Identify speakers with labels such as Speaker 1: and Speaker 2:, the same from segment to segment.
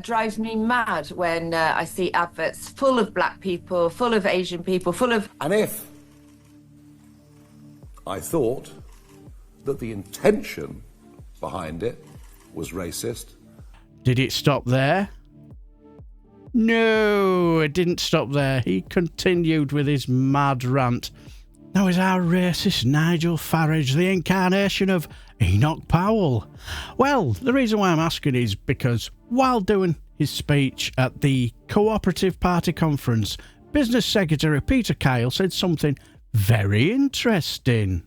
Speaker 1: Drives me mad when I see adverts full of black people, full of Asian people, full of...
Speaker 2: And if I thought that the intention behind it was racist...
Speaker 3: Did it stop there? No, it didn't stop there. He continued with his mad rant. Now is our racist Nigel Farage the incarnation of Enoch Powell? Well, the reason why I'm asking is because while doing his speech at the Co-operative Party conference, Business Secretary Peter Kyle said something very interesting.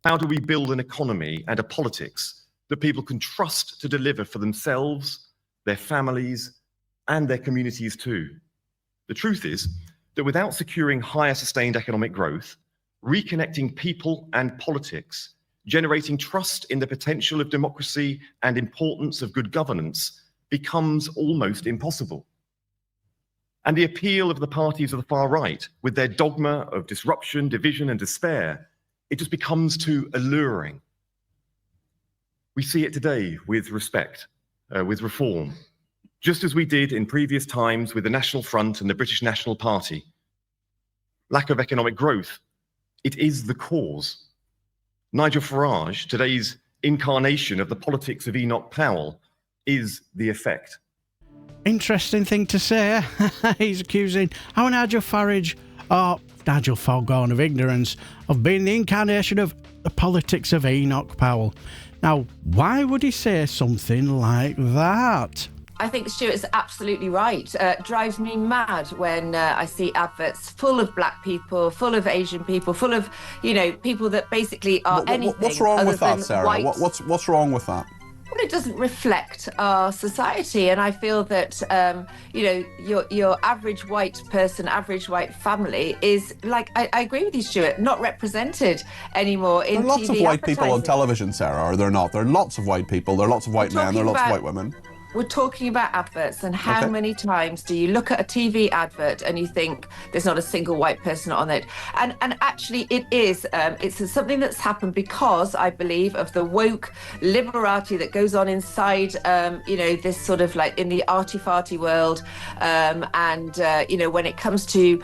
Speaker 4: How do we build an economy and a politics that people can trust to deliver for themselves, their families, and their communities too? The truth is that without securing higher sustained economic growth, reconnecting people and politics, generating trust in the potential of democracy and importance of good governance becomes almost impossible. And the appeal of the parties of the far right, with their dogma of disruption, division, and despair, it just becomes too alluring. We see it today with respect, with reform, just as we did in previous times with the National Front and the British National Party. Lack of economic growth, it is the cause. Nigel Farage, today's incarnation of the politics of Enoch Powell, is the effect.
Speaker 3: Interesting thing to say. He's accusing our Nigel Farage, or Nigel Foregone of ignorance, of being the incarnation of the politics of Enoch Powell. Now, why would he say something like that?
Speaker 1: I think Stuart's absolutely right. Drives me mad when I see adverts full of black people, full of Asian people, full of, people that basically are anything.
Speaker 5: What's wrong with that,
Speaker 1: than
Speaker 5: Sarah?
Speaker 1: white.
Speaker 5: What's wrong with that?
Speaker 1: Well, it doesn't reflect our society, and I feel that your average white person, average white family is, like, I agree with you, Stuart, not represented anymore in TV.
Speaker 5: There are lots of white people on television, Sarah, or they're not. There are lots of white people. There are lots of white men. There are lots of white women.
Speaker 1: We're talking about adverts, and how many times do you look at a TV advert and you think there's not a single white person on it? And actually it is. It's something that's happened because, I believe, of the woke liberality that goes on inside, this sort of, like, in the arty-farty world. When it comes to,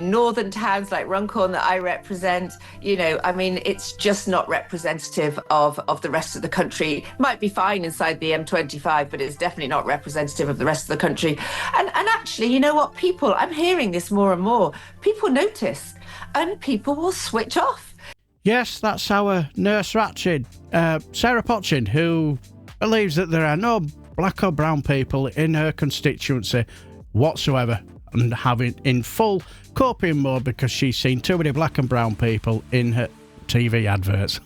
Speaker 1: northern towns like Runcorn that I represent, it's just not representative of the rest of the country. Might be fine inside the M25, but it's definitely not representative of the rest of the country. And actually, you know what, people, I'm hearing this more and more, people notice and people will switch off.
Speaker 3: Yes, that's our nurse Rached, Sarah Pochin, who believes that there are no black or brown people in her constituency whatsoever, and having in full coping mode because she's seen too many black and brown people in her TV adverts.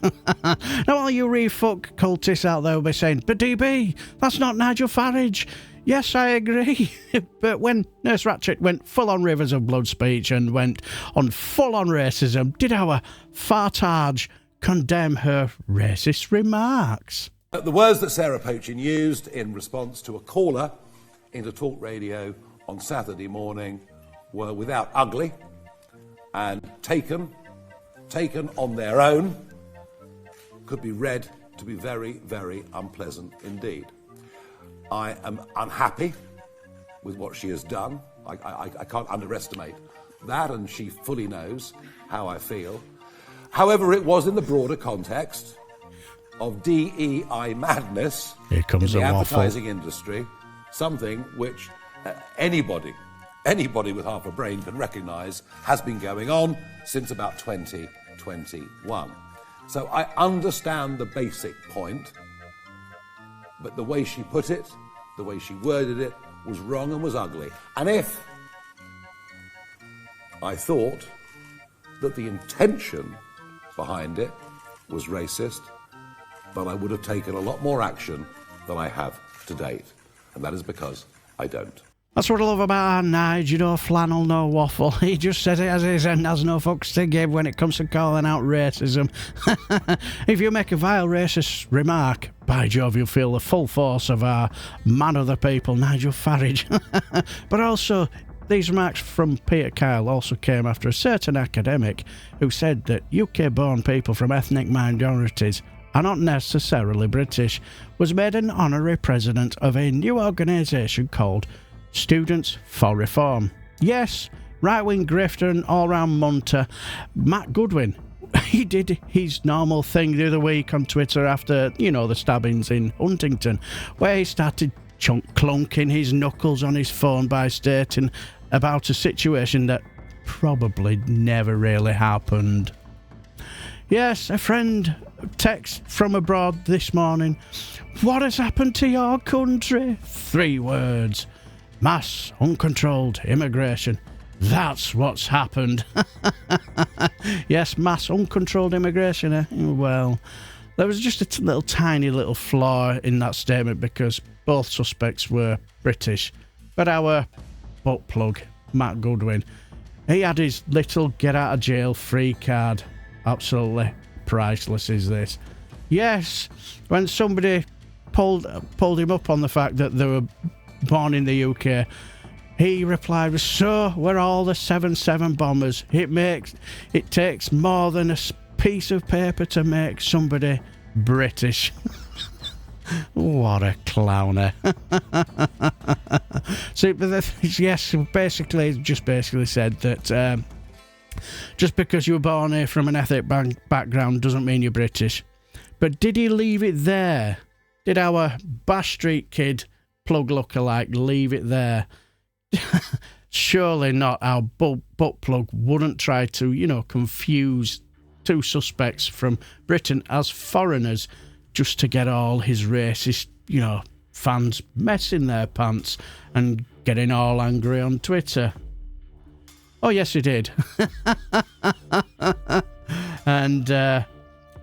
Speaker 3: Now, all you refuck cultists out there will be saying, but DB, that's not Nigel Farage. Yes, I agree. But when Nurse Rached went full-on rivers of blood speech and went on full-on racism, did our fartage condemn her racist remarks?
Speaker 2: The words that Sarah Pochin used in response to a caller into talk radio on Saturday morning were without ugly, and taken on their own, could be read to be very, very unpleasant indeed. I am unhappy with what she has done. I can't underestimate that, and she fully knows how I feel. However, it was in the broader context of DEI madness
Speaker 3: Here comes
Speaker 2: in the
Speaker 3: a
Speaker 2: advertising
Speaker 3: waffle.
Speaker 2: industry, something which anybody with half a brain can recognise has been going on since about 2021. So I understand the basic point, but the way she put it, the way she worded it, was wrong and was ugly. And if I thought that the intention behind it was racist, then I would have taken a lot more action than I have to date. And that is because I don't.
Speaker 3: That's what I love about our Nige, no flannel, no waffle. He just says it as it is and has no fucks to give when it comes to calling out racism. If you make a vile racist remark, by Jove, you'll feel the full force of our man of the people, Nigel Farage. But also, these remarks from Peter Kyle also came after a certain academic who said that UK-born people from ethnic minorities are not necessarily British, was made an honorary president of a new organisation called Students for Reform. Yes, right-wing grifter and all-round munter, Matt Goodwin. He did his normal thing the other week on Twitter after, the stabbings in Huntington, where he started clunking his knuckles on his phone by stating about a situation that probably never really happened. Yes, a friend text from abroad this morning. What has happened to your country? 3 words. Mass uncontrolled immigration. That's what's happened. Yes, mass uncontrolled immigration. Well, there was just a tiny little flaw in that statement because both suspects were British. But our butt plug, Matt Goodwin, he had his little get out of jail free card. Absolutely priceless is this. Yes, when somebody pulled him up on the fact that they were born in the UK, he replied with, so we're all the 7-7 bombers. It takes more than a piece of paper to make somebody British. What a clowner. So, yes, basically said that just because you were born here from an ethnic background doesn't mean you're British. But did he leave it there? Did our Bash Street kid plug lookalike leave it there? Surely not. Our butt plug wouldn't try to, confuse 2 suspects from Britain as foreigners just to get all his racist, fans messing their pants and getting all angry on Twitter. Oh, yes, he did. And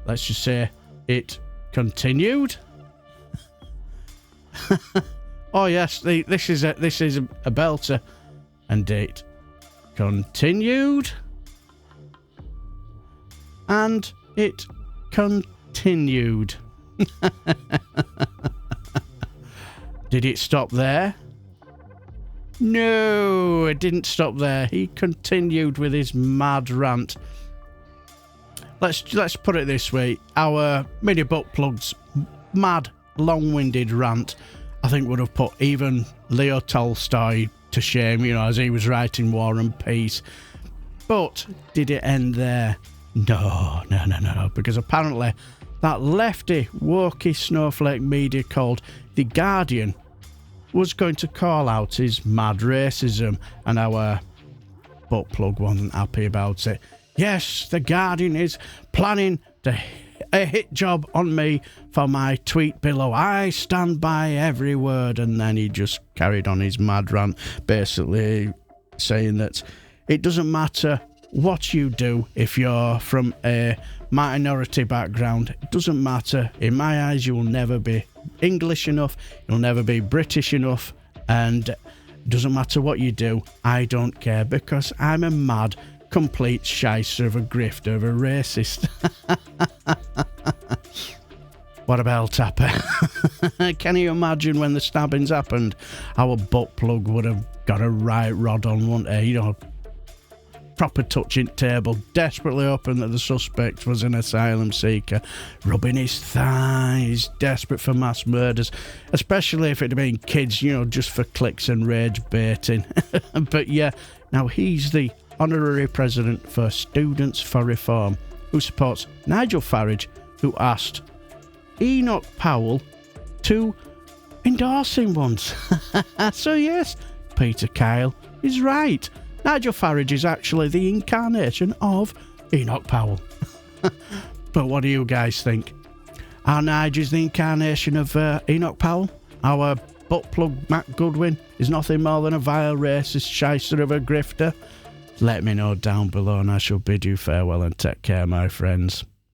Speaker 3: let's just say it continued. Oh, yes, this is a belter. And it continued. And it continued. Did it stop there? No, it didn't stop there. He continued with his mad rant. Let's put it this way. Our mini butt plug's mad, long-winded rant, I think, would have put even Leo Tolstoy to shame, as he was writing War and Peace. But did it end there? No, because apparently that lefty, wokey snowflake media called The Guardian was going to call out his mad racism, and our butt plug wasn't happy about it. Yes, The Guardian is planning a hit job on me for my tweet below. I stand by every word. And then he just carried on his mad rant, basically saying that it doesn't matter what you do if you're from a minority background. It doesn't matter. In my eyes, you'll never be English enough. You'll never be British enough. And it doesn't matter what you do. I don't care, because I'm a mad, complete shyster of a grifter of a racist. What a bell tapper. Can you imagine when the stabbings happened? Our butt plug would have got a right rod on, wouldn't he? Proper touching table, desperately hoping that the suspect was an asylum seeker, rubbing his thighs, desperate for mass murders, especially if it had been kids, just for clicks and rage baiting. But yeah, now he's the honorary president for Students for Reform, who supports Nigel Farage, who asked Enoch Powell to endorse him once. So yes, Peter Kyle is right. Nigel Farage is actually the incarnation of Enoch Powell. But what do you guys think? Our Nigel's the incarnation of Enoch Powell? Our butt plug Matt Goodwin is nothing more than a vile racist shyster of a grifter? Let me know down below, and I shall bid you farewell and take care, my friends.